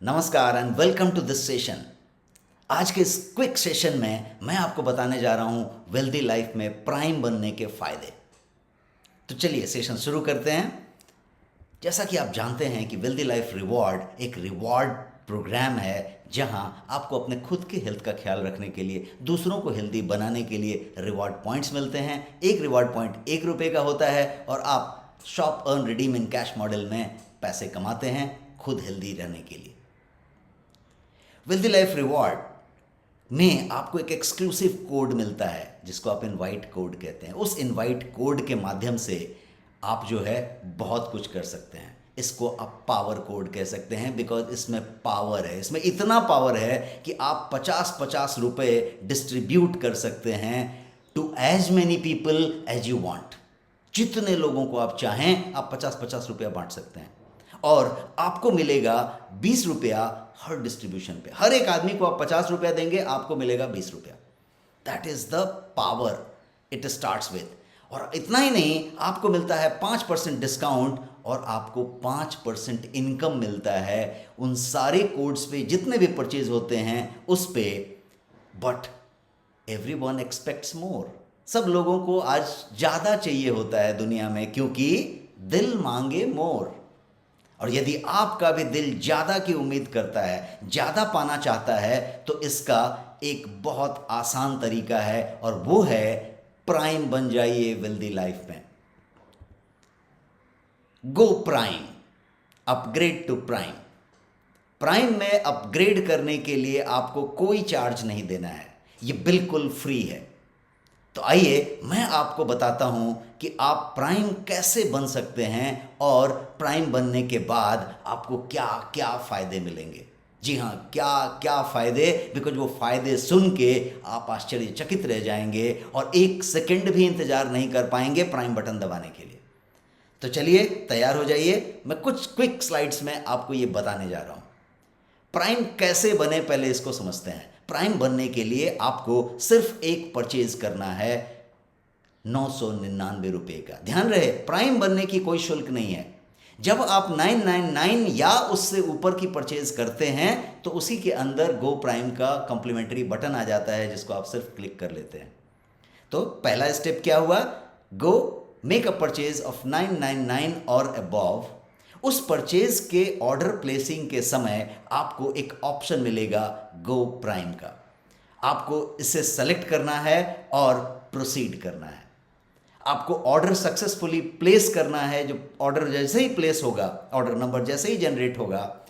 नमस्कार and welcome to this session. आज के इस क्विक सेशन में मैं आपको बताने जा रहा हूं वेल्दी लाइफ में प्राइम बनने के फायदे। तो चलिए सेशन शुरू करते हैं। जैसा कि आप जानते हैं कि वेल्दी लाइफ रिवॉर्ड एक रिवॉर्ड प्रोग्राम है जहां आपको अपने खुद की हेल्थ का ख्याल रखने के लिए, दूसरों को हेल्दी बनाने के लिए रिवॉर्ड पॉइंट्स मिलते हैं। एक रिवॉर्ड पॉइंट ₹1 का होता है और आप shop earn redeem in cash model में पैसे कमाते हैं खुद हेल्दी रहने के लिए। वेल्दी लाइफ रिवॉर्ड में आपको एक एक्सक्लूसिव कोड मिलता है जिसको आप इनवाइट कोड कहते हैं। उस इनवाइट कोड के माध्यम से आप जो है बहुत कुछ कर सकते हैं। इसको आप पावर कोड कह सकते हैं बिकॉज इसमें पावर है। इसमें इतना पावर है कि आप 50-50 रुपए डिस्ट्रीब्यूट कर सकते हैं to as many people as you want. जितने लोगों को आप चाहें आप 50-50 रुपया बांट सकते हैं और आपको मिलेगा ₹20 हर डिस्ट्रीब्यूशन पे। हर एक आदमी को आप ₹50 देंगे, आपको मिलेगा ₹20। That is the power it starts with. और इतना ही नहीं, आपको मिलता है 5% डिस्काउंट और आपको 5% इनकम मिलता है उन सारे कोड्स पे जितने भी परचेज होते हैं उस पे। बट एवरीवन एक्सपेक्ट्स मोर। सब लोगों को आज ज्यादा चाहिए होता है दुनिया में, क्योंकि दिल मांगे मोर। और यदि आपका भी दिल ज्यादा की उम्मीद करता है, ज्यादा पाना चाहता है, तो इसका एक बहुत आसान तरीका है और वो है प्राइम बन जाइए वेल्दी लाइफ में। Go prime, upgrade to prime. Prime में अपग्रेड करने के लिए आपको कोई चार्ज नहीं देना है, ये बिल्कुल फ्री है। तो आइए मैं आपको बताता हूं कि आप प्राइम कैसे बन सकते हैं और प्राइम बनने के बाद आपको क्या क्या फायदे मिलेंगे। जी हाँ, क्या क्या फायदे, बिकॉज वो फायदे सुन के आप आश्चर्यचकित रह जाएंगे और 1 सेकंड भी इंतजार नहीं कर पाएंगे प्राइम बटन दबाने के लिए। तो चलिए तैयार हो जाइए, मैं कुछ क्विक स्लाइड्स में आपको ये बताने जा रहा हूं। प्राइम कैसे बने पहले इसको समझते हैं। प्राइम बनने के लिए आपको सिर्फ एक परचेज करना है ₹999 का। ध्यान रहे, प्राइम बनने की कोई शुल्क नहीं है। जब आप 999 या उससे ऊपर की परचेज करते हैं तो उसी के अंदर गो प्राइम का कॉम्प्लीमेंट्री बटन आ जाता है जिसको आप सिर्फ क्लिक कर लेते हैं। तो पहला स्टेप क्या हुआ? Go make a purchase of 999 और अबव। उस परचेज के ऑर्डर प्लेसिंग के समय आपको एक ऑप्शन मिलेगा गो प्राइम का। आपको इसे सेलेक्ट करना है और प्रोसीड करना है। आपको ऑर्डर सक्सेसफुली प्लेस करना है। जो ऑर्डर जैसे ही प्लेस होगा, ऑर्डर नंबर जैसे ही जनरेट होगा,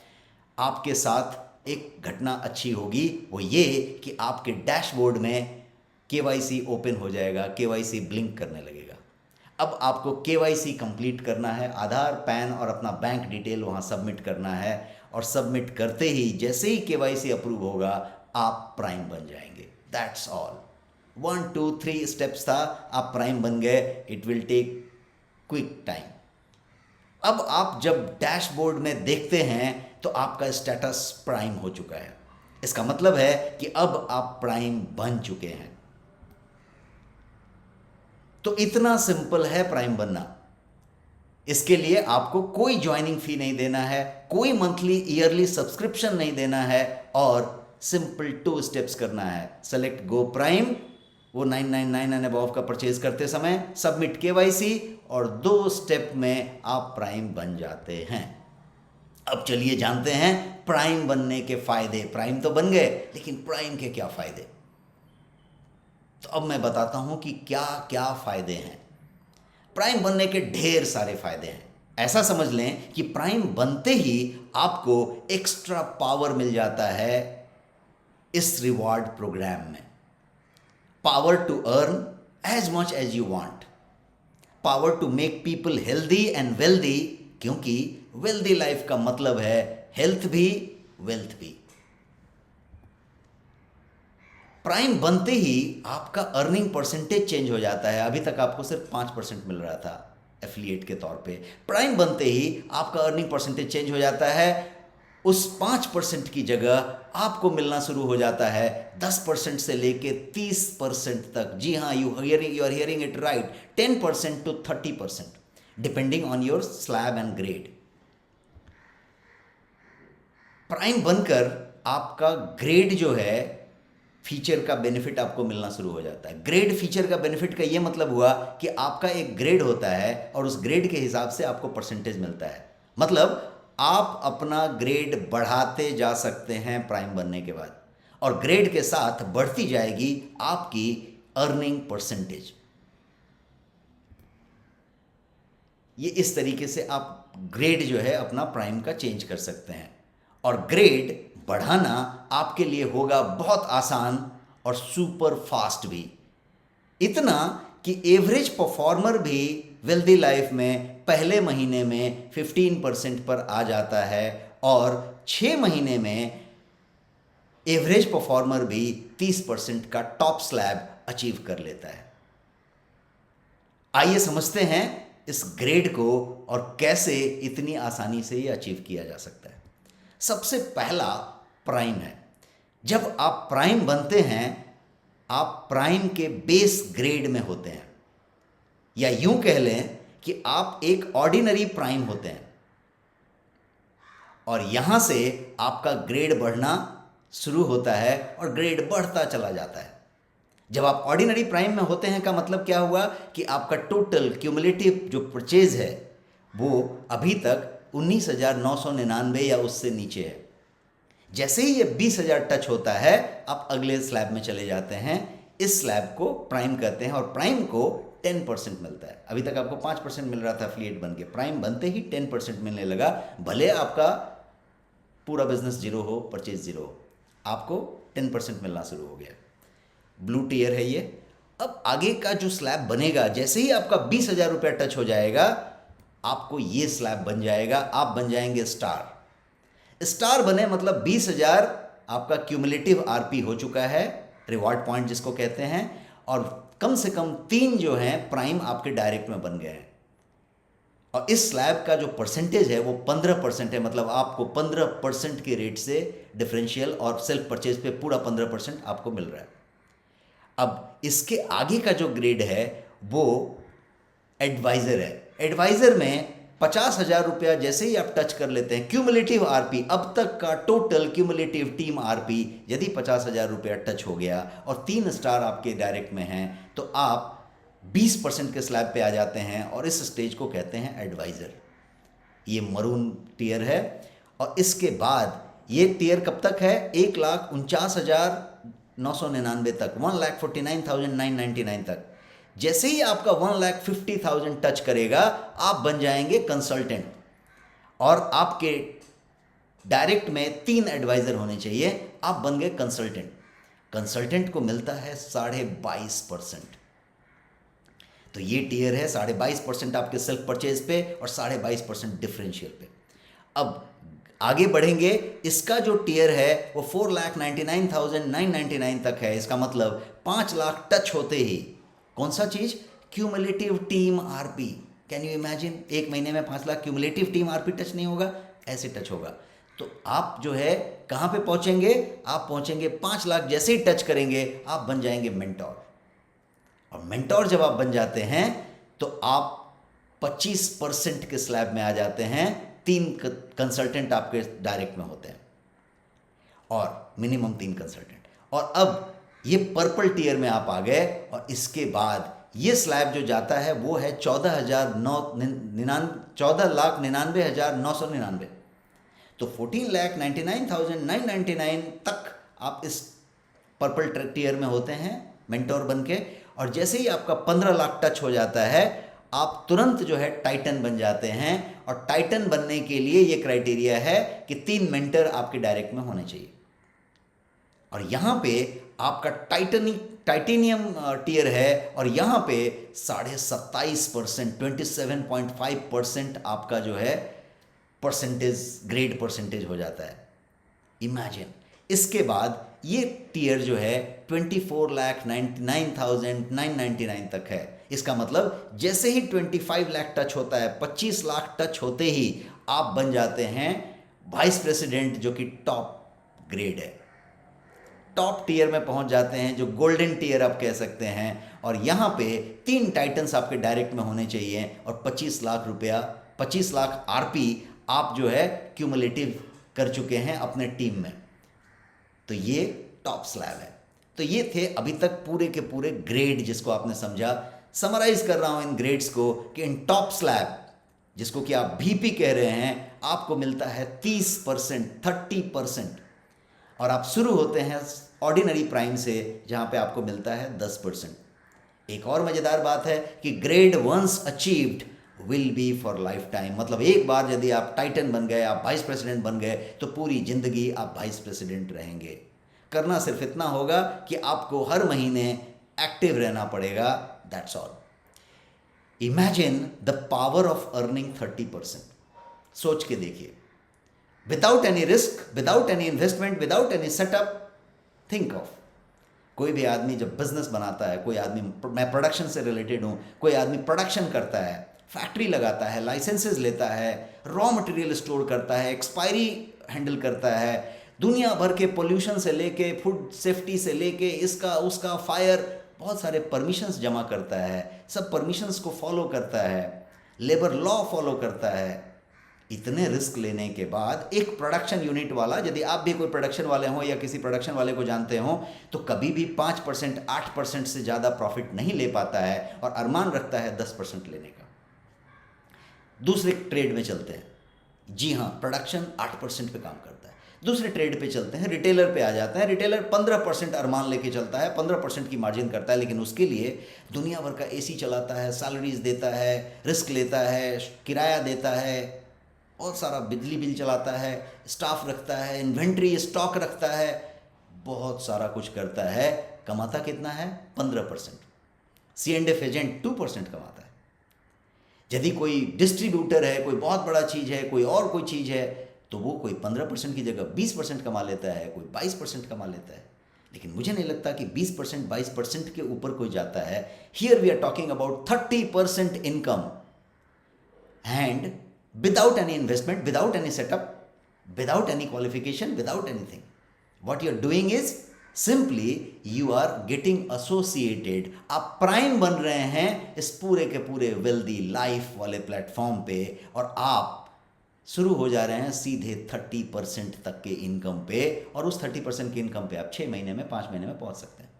आपके साथ एक घटना अच्छी होगी। वो ये कि आपके डैशबोर्ड में केवाईसी ओपन हो जाएगा, केवाईसी ब्लिंक करने लगेगा। अब आपको केवाईसी कंप्लीट करना है, आधार, पैन और अपना बैंक डिटेल वहाँ सबमिट करना है और सबमिट करते ही जैसे ही केवाईसी अप्रूव होगा आप प्राइम बन जाएंगे। That's all. 1 2 3 स्टेप्स था, आप प्राइम बन गए। It will take quick time. अब आप जब डैशबोर्ड में देखते हैं तो आपका स्टेटस प्राइम हो चुका है। इसका मतलब है कि अब आप प्राइम बन चुके हैं। तो इतना सिंपल है प्राइम बनना। इसके लिए आपको कोई ज्वाइनिंग फी नहीं देना है, कोई मंथली ईयरली सब्सक्रिप्शन नहीं देना है और सिंपल 2 स्टेप्स करना है। सेलेक्ट गो प्राइम, वो 999 एंड अबव का परचेज करते समय, सबमिट केवाईसी और 2 स्टेप में आप प्राइम बन जाते हैं। अब चलिए जानते हैं प्राइम बनने के फायदे। प्राइम तो बन गए, लेकिन प्राइम के क्या फायदे? तो अब मैं बताता हूं कि क्या क्या फायदे हैं। प्राइम बनने के ढेर सारे फायदे हैं। ऐसा समझ लें कि प्राइम बनते ही आपको एक्स्ट्रा पावर मिल जाता है इस रिवॉर्ड प्रोग्राम में। Power to earn as much as you want, power to make people healthy and wealthy, क्योंकि वेल्दी लाइफ का मतलब है हेल्थ भी वेल्थ भी। प्राइम बनते ही आपका अर्निंग परसेंटेज चेंज हो जाता है। अभी तक आपको सिर्फ 5% मिल रहा था एफिलिएट के तौर पे। प्राइम बनते ही आपका अर्निंग परसेंटेज चेंज हो जाता है। उस 5% की जगह आपको मिलना शुरू हो जाता है 10% से लेके 30% तक। जी हाँ, you are hearing it right, 10% to 30% depending on your slab and grade. Prime बनकर आपका ग्रेड जो है फीचर का बेनिफिट आपको मिलना शुरू हो जाता है। ग्रेड फीचर का बेनिफिट का ये मतलब हुआ कि आपका एक ग्रेड होता है और उस ग्रेड के हिसाब से आपको परसेंटेज मिलता है। मतलब आप अपना ग्रेड बढ़ाते जा सकते हैं प्राइम बनने के बाद, और ग्रेड के साथ बढ़ती जाएगी आपकी अर्निंग परसेंटेज। ये इस तरीके से आप ग्रेड जो है अपना प्राइम का चेंज कर सकते हैं, और ग्रेड बढ़ाना आपके लिए होगा बहुत आसान और सुपर फास्ट भी। इतना कि एवरेज परफॉर्मर भी वेल्दी लाइफ में पहले महीने में 15% पर आ जाता है, और 6 महीने में एवरेज परफॉर्मर भी 30% का टॉप स्लैब अचीव कर लेता है। आइए समझते हैं इस ग्रेड को और कैसे इतनी आसानी से ये अचीव किया जा सकता है। सबसे पहला प्राइम है। जब आप प्राइम बनते हैं, आप प्राइम के बेस ग्रेड में होते हैं, या यूं कह लें कि आप एक ऑर्डिनरी प्राइम होते हैं, और यहां से आपका ग्रेड बढ़ना शुरू होता है और ग्रेड बढ़ता चला जाता है। जब आप ऑर्डिनरी प्राइम में होते हैं का मतलब क्या हुआ कि आपका टोटल क्यूमुलेटिव जो परचेज है वो अभी तक 19,999 या उससे नीचे है। जैसे ही ये 20,000 टच होता है, आप अगले स्लैब में चले जाते हैं। इस स्लैब को प्राइम कहते हैं, और प्राइम को 10% मिलता है। अभी तक आपको 5% मिल रहा था एफिलिएट बन के, प्राइम बनते ही 10% मिलने लगा। भले आपका पूरा बिजनेस जीरो हो, परचेज जीरो हो, आपको 10% मिलना शुरू हो गया। ब्लू टियर है ये। अब आगे का जो स्लैब बनेगा, जैसे ही आपका 20,000 रुपया टच हो जाएगा, आपको ये स्लैब बन जाएगा, आप बन जाएंगे स्टार। स्टार बने मतलब 20,000 आपका क्यूमुलेटिव आरपी हो चुका है, रिवॉर्ड पॉइंट जिसको कहते हैं, और कम से कम 3 जो हैं प्राइम आपके डायरेक्ट में बन गए हैं। और इस स्लैब का जो परसेंटेज है वो 15% है, मतलब आपको 15% के रेट से डिफरेंशियल और सेल्फ परचेज पे पूरा 15% आपको मिल रहा है। अब इसके आगे का जो ग्रेड है वो एडवाइजर है। एडवाइजर में 50,000 रुपया जैसे ही आप टच कर लेते हैं, क्यूमुलेटिव आरपी, अब तक का टोटल क्यूमुलेटिव टीम आरपी यदि 50,000 रुपया टच हो गया और 3 स्टार आपके डायरेक्ट में हैं, तो आप 20% के स्लैब पे आ जाते हैं, और इस स्टेज को कहते हैं एडवाइजर। ये मरून टियर है। और इसके बाद ये टियर कब तक है? 1,49,999 तक, 1,49,999 तक। जैसे ही आपका 1,50,000 टच करेगा, आप बन जाएंगे कंसल्टेंट, और आपके डायरेक्ट में 3 एडवाइजर होने चाहिए, आप बन गए कंसल्टेंट। कंसल्टेंट को मिलता है 22.5%। तो ये टियर है 22.5% आपके सेल्फ परचेज पे और 22.5% डिफरेंशियल पे। अब आगे बढ़ेंगे, इसका जो टियर है वो 4,99,999 तक है। इसका मतलब 5 लाख टच होते ही कौन सा चीज? Cumulative team RP. Can you imagine, एक महीने में 5 lakh cumulative team RP touch नहीं होगा, ऐसे टच होगा। तो आप जो है कहां पे पहुंचेंगे? आप पहुंचेंगे 5 लाख। जैसे ही टच करेंगे आप बन जाएंगे मेंटोर, और मेंटोर जब आप बन जाते हैं तो आप 25% के स्लैब में आ जाते हैं। 3 कंसल्टेंट आपके डायरेक्ट में होते हैं, और मिनिमम 3 कंसल्टेंट। और अब ये पर्पल टियर में आप आ गए, और इसके बाद ये स्लैब जो जाता है वो है 14,99,999। तो 14,99,999 तक आप इस पर्पल टियर में होते हैं मेंटोर बन के। और जैसे ही आपका 15 लाख टच हो जाता है, आप तुरंत जो है टाइटन बन जाते हैं। और टाइटन बनने के लिए ये क्राइटेरिया है कि 3 मेंटर आपके डायरेक्ट में होने चाहिए। और यहाँ पे आपका टाइटेनियम टियर है, और यहाँ पे 27.5%, 27.5% आपका जो है परसेंटेज, ग्रेड परसेंटेज हो जाता है। इमेजिन। इसके बाद ये टियर जो है 24,99,999 तक है। इसका मतलब जैसे ही 25 लाख टच होता है, 25 लाख टच होते ही आप बन जाते हैं वाइस प्रेसिडेंट, जो कि टॉप ग्रेड है। टॉप टियर में पहुंच जाते हैं, जो गोल्डन टियर आप कह सकते हैं। और यहाँ पे 3 टाइटन्स आपके डायरेक्ट में होने चाहिए, और 25 लाख रुपया, 25 लाख आरपी आप जो है क्यूमुलेटिव कर चुके हैं अपने टीम में। तो ये टॉप स्लैब है। तो ये थे अभी तक पूरे के पूरे ग्रेड जिसको आपने समझा। समराइज कर रहा हूं इन ग्रेड्स को कि इन टॉप स्लैब जिसको कि आप VP कह रहे हैं, आपको मिलता है 30%, 30%। और आप शुरू होते हैं ऑर्डिनरी प्राइम से जहां पे आपको मिलता है 10%। एक और मजेदार बात है कि grade once achieved will be for life time. मतलब एक बार यदि आप टाइटन बन गए, आप वाइस प्रेसिडेंट बन गए, तो पूरी जिंदगी आप वाइस प्रेसिडेंट रहेंगे। करना सिर्फ इतना होगा कि आपको हर महीने एक्टिव रहना पड़ेगा, that's all. Imagine the power of earning 30%। सोच के देखिए, without any risk, without any investment, without any setup. Think of, कोई भी आदमी जब बिजनेस बनाता है, कोई आदमी, मैं प्रोडक्शन से रिलेटेड हूं, कोई आदमी प्रोडक्शन करता है, फैक्ट्री लगाता है, लाइसेंसेस लेता है, रॉ मटेरियल स्टोर करता है, एक्सपायरी हैंडल करता है, दुनिया भर के पोल्यूशन से लेके फूड सेफ्टी से लेके इसका उसका फायर, बहुत सारे परमिशंस जमा करता है, सब परमिशंस को फॉलो करता है, लेबर लॉ फॉलो करता है। इतने रिस्क लेने के बाद एक प्रोडक्शन यूनिट वाला, यदि आप भी कोई प्रोडक्शन वाले हो या किसी प्रोडक्शन वाले को जानते हो, तो कभी भी 5%, 8% से ज़्यादा प्रॉफिट नहीं ले पाता है और अरमान रखता है 10% लेने का। दूसरे ट्रेड में चलते हैं। जी हाँ, प्रोडक्शन 8% पे काम करता है। दूसरे ट्रेड पे चलते हैं, रिटेलर पे आ जाते हैं। रिटेलर 15% अरमान लेके चलता है, 15% की मार्जिन करता है, लेकिन उसके लिए दुनिया भर का AC चलाता है, सैलरीज देता है, रिस्क लेता है, किराया देता है, और सारा बिजली बिल चलाता है, स्टाफ रखता है, इन्वेंट्री स्टॉक रखता है, बहुत सारा कुछ करता है। कमाता कितना है? 15%। C&F एजेंट 2% कमाता है। यदि कोई डिस्ट्रीब्यूटर है, कोई बहुत बड़ा चीज़ है, कोई और कोई चीज़ है, तो वो कोई 15% की जगह 20% कमा लेता है, कोई 22% कमा लेता है। लेकिन मुझे नहीं लगता कि 20%, 22% के ऊपर कोई जाता है। Here we are talking about 30% income, and without any investment, without any setup, without any qualification, without anything. What you're doing is simply you are getting associated. आप प्राइम बन रहे हैं इस पूरे के पूरे वेल्दी लाइफ वाले प्लेटफॉर्म पे, और आप शुरू हो जा रहे हैं सीधे 30% तक के इनकम पे, और उस 30% की इनकम पे आप 6 महीने में, 5 महीने में पहुंच सकते हैं।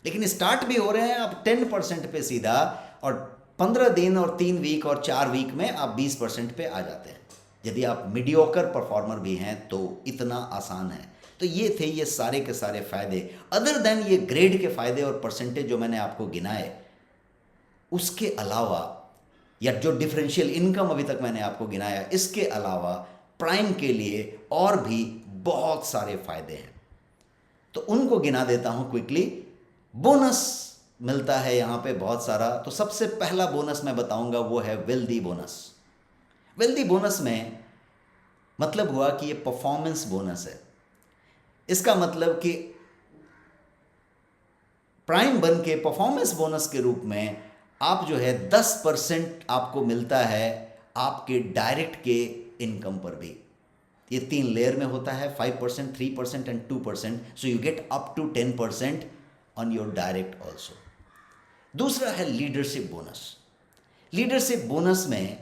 लेकिन स्टार्ट भी हो रहे हैं आप 10% पे सीधा, और 15 दिन और 3 वीक और 4 वीक में आप 20% पे आ जाते हैं। यदि आप मीडियोकर परफॉर्मर भी हैं तो इतना आसान है। तो ये थे ये सारे के सारे फायदे। अदर देन ये ग्रेड के फायदे और परसेंटेज जो मैंने आपको गिनाए, उसके अलावा, या जो डिफरेंशियल इनकम अभी तक मैंने आपको गिनाया, इसके अलावा प्राइम के लिए और भी बहुत सारे फायदे हैं। तो उनको गिना देता हूं क्विकली। बोनस मिलता है यहाँ पे बहुत सारा। तो सबसे पहला बोनस मैं बताऊंगा वो है वेल्दी बोनस। वेल्दी बोनस में मतलब हुआ कि ये परफॉर्मेंस बोनस है। इसका मतलब कि प्राइम बन के परफॉर्मेंस बोनस के रूप में आप जो है 10% आपको मिलता है आपके डायरेक्ट के इनकम पर भी। ये 3 लेयर में होता है, 5%, 3% and 2%। So you get up to 10% on your direct also. दूसरा है लीडरशिप बोनस। लीडरशिप बोनस में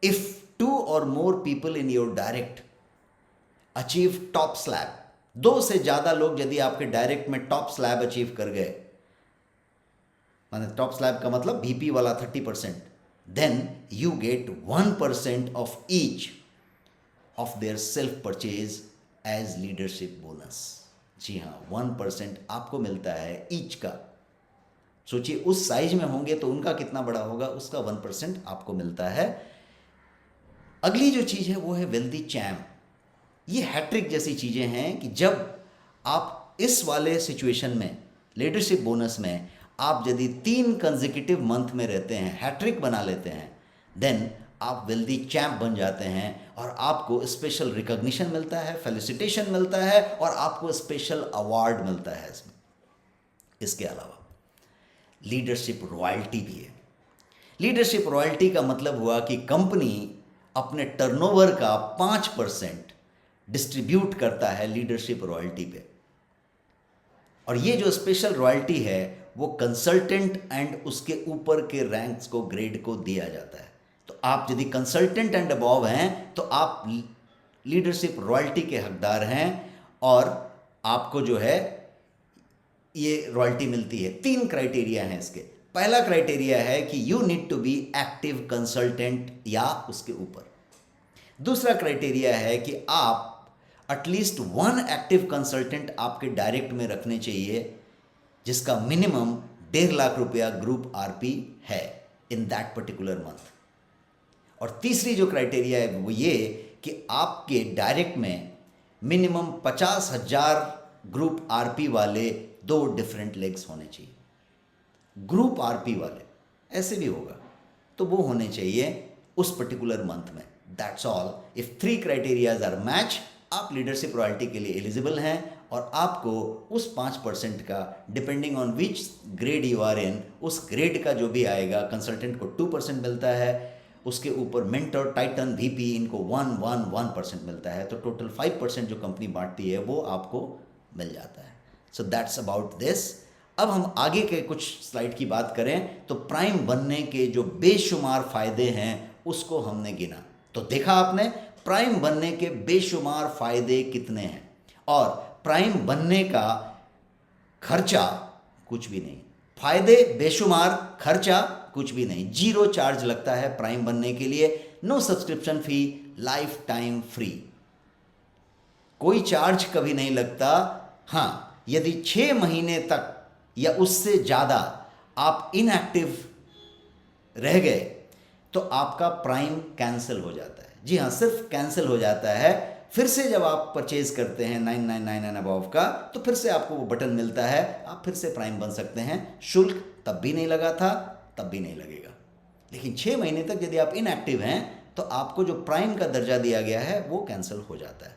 इफ 2 और more people in your direct achieve top slab, 2 से ज्यादा लोग यदि आपके डायरेक्ट में टॉप स्लैब अचीव कर गए, माने टॉप स्लैब का मतलब VP वाला 30%, then you get 1% of each of their self purchase as leadership bonus. जी हाँ, 1% आपको मिलता है ईच का। सोचिए उस साइज में होंगे तो उनका कितना बड़ा होगा, उसका 1% आपको मिलता है। अगली जो चीज़ है वो है वेल्दी चैम्प। ये हैट्रिक जैसी चीज़ें हैं कि जब आप इस वाले सिचुएशन में, लीडरशिप बोनस में, आप यदि 3 कंसेक्यूटिव मंथ में रहते हैं, हैट्रिक बना लेते हैं, देन आप वेल्दी चैम्प बन जाते हैं, और आपको स्पेशल रिकॉग्निशन मिलता है, फेलिसिटेशन मिलता है, और आपको स्पेशल अवार्ड मिलता है इसमें। इसके अलावा लीडरशिप रॉयल्टी भी है। लीडरशिप रॉयल्टी का मतलब हुआ कि कंपनी अपने टर्नओवर का 5% डिस्ट्रीब्यूट करता है लीडरशिप रॉयल्टी पे, और ये जो स्पेशल रॉयल्टी है वो कंसल्टेंट एंड उसके ऊपर के रैंक्स को, ग्रेड को दिया जाता है। तो आप यदि कंसल्टेंट एंड अबव हैं तो आप लीडरशिप रॉयल्टी के हकदार हैं और आपको जो है ये रॉयल्टी मिलती है। 3 क्राइटेरिया हैं इसके। पहला क्राइटेरिया है कि you need to be active consultant या उसके ऊपर। दूसरा क्राइटेरिया है कि आप एटलीस्ट 1 एक्टिव कंसल्टेंट आपके डायरेक्ट में रखने चाहिए जिसका मिनिमम 1.5 लाख रुपया ग्रुप आरपी है इन दैट पर्टिकुलर मंथ। और तीसरी जो क्राइटेरिया है वो ये कि आपके डायरेक्ट में मिनिमम 50,000 ग्रुप आरपी वाले 2 डिफरेंट लेग्स होने चाहिए। ग्रुप आरपी वाले ऐसे भी होगा तो वो होने चाहिए उस पर्टिकुलर मंथ में। That's all. If 3 criterias are match, आप लीडरशिप रॉयल्टी के लिए एलिजिबल हैं और आपको उस 5% का depending on which grade you are in, उस ग्रेड का जो भी आएगा, कंसल्टेंट को 2% मिलता है, उसके ऊपर मेंटर, टाइटन, वीपी इनको 1% मिलता है, तो टोटल 5% जो कंपनी बांटती है वो आपको मिल जाता है। So that's about this. अब हम आगे के कुछ स्लाइड की बात करें तो प्राइम बनने के जो बेशुमार फायदे हैं उसको हमने गिना। तो देखा आपने प्राइम बनने के बेशुमार फायदे कितने हैं और प्राइम बनने का खर्चा कुछ भी नहीं। फायदे बेशुमार, खर्चा कुछ भी नहीं। 0 चार्ज लगता है प्राइम बनने के लिए। नो सब्सक्रिप्शन फी, लाइफ टाइम फ्री, कोई चार्ज कभी नहीं लगता। हाँ, यदि 6 महीने तक या उससे ज़्यादा आप इनएक्टिव रह गए तो आपका प्राइम कैंसिल हो जाता है। जी हाँ, सिर्फ कैंसिल हो जाता है। फिर से जब आप परचेज करते हैं 999 एंड अबव का तो फिर से आपको वो बटन मिलता है, आप फिर से प्राइम बन सकते हैं। शुल्क तब भी नहीं लगा था, तब भी नहीं लगेगा। लेकिन 6 महीने तक यदि आप इनएक्टिव हैं तो आपको जो प्राइम का दर्जा दिया गया है वो कैंसिल हो जाता है।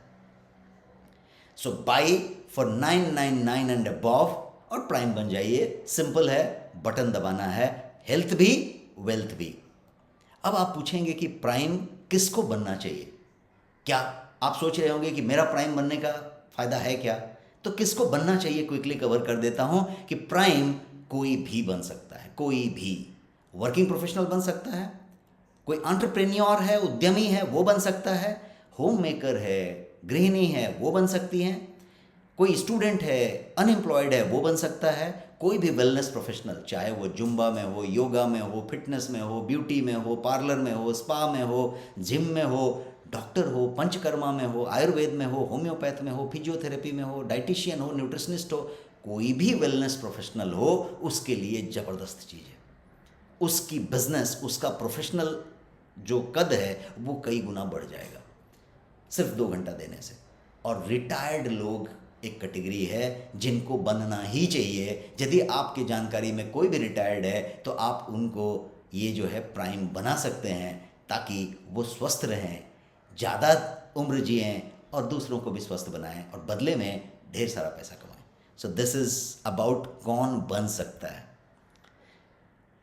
So by for 999 and above और प्राइम बन जाइए। सिंपल है, बटन दबाना है, हेल्थ भी वेल्थ भी। अब आप पूछेंगे कि प्राइम किसको बनना चाहिए? क्या आप सोच रहे होंगे कि मेरा प्राइम बनने का फायदा है क्या? तो किसको बनना चाहिए क्विकली कवर कर देता हूं कि प्राइम कोई भी बन सकता है। कोई भी वर्किंग प्रोफेशनल बन सकता है, कोई एंटरप्रेन्योर है, उद्यमी है, वो बन सकता है, होम मेकर है, गृहिणी है, वो बन सकती हैं, कोई स्टूडेंट है, अनएम्प्लॉयड है, वो बन सकता है, कोई भी वेलनेस प्रोफेशनल, चाहे वो जुम्बा में हो, योगा में हो, फिटनेस में हो, ब्यूटी में हो, पार्लर में हो, स्पा में हो, जिम में हो, डॉक्टर हो, पंचकर्मा में हो, आयुर्वेद में हो, होम्योपैथ में हो, फिजियोथेरेपी में हो, डाइटिशियन हो, न्यूट्रिशनिस्ट हो, कोई भी वेलनेस प्रोफेशनल हो, उसके लिए ज़बरदस्त चीज़ है। उसकी बिजनेस, उसका प्रोफेशनल जो कद है वो कई गुना बढ़ जाएगा सिर्फ 2 घंटा देने से। और रिटायर्ड लोग एक कैटेगरी है जिनको बनना ही चाहिए। यदि आपकी जानकारी में कोई भी रिटायर्ड है तो आप उनको ये जो है प्राइम बना सकते हैं ताकि वो स्वस्थ रहें, ज़्यादा उम्र जिएं और दूसरों को भी स्वस्थ बनाएं और बदले में ढेर सारा पैसा कमाएं। सो दिस इज़ अबाउट कौन बन सकता है।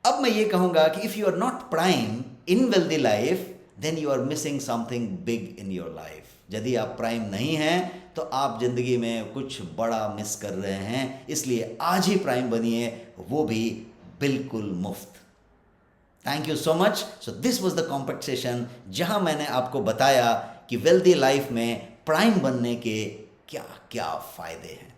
अब मैं ये कहूँगा कि if you are not prime in wealthy life then you are missing something big in your life. यदि आप प्राइम नहीं हैं तो आप ज़िंदगी में कुछ बड़ा मिस कर रहे हैं। इसलिए आज ही प्राइम बनिए, वो भी बिल्कुल मुफ्त। Thank you so much. So this was the compact session जहाँ मैंने आपको बताया कि वेल्दी लाइफ में प्राइम बनने के क्या क्या फ़ायदे हैं।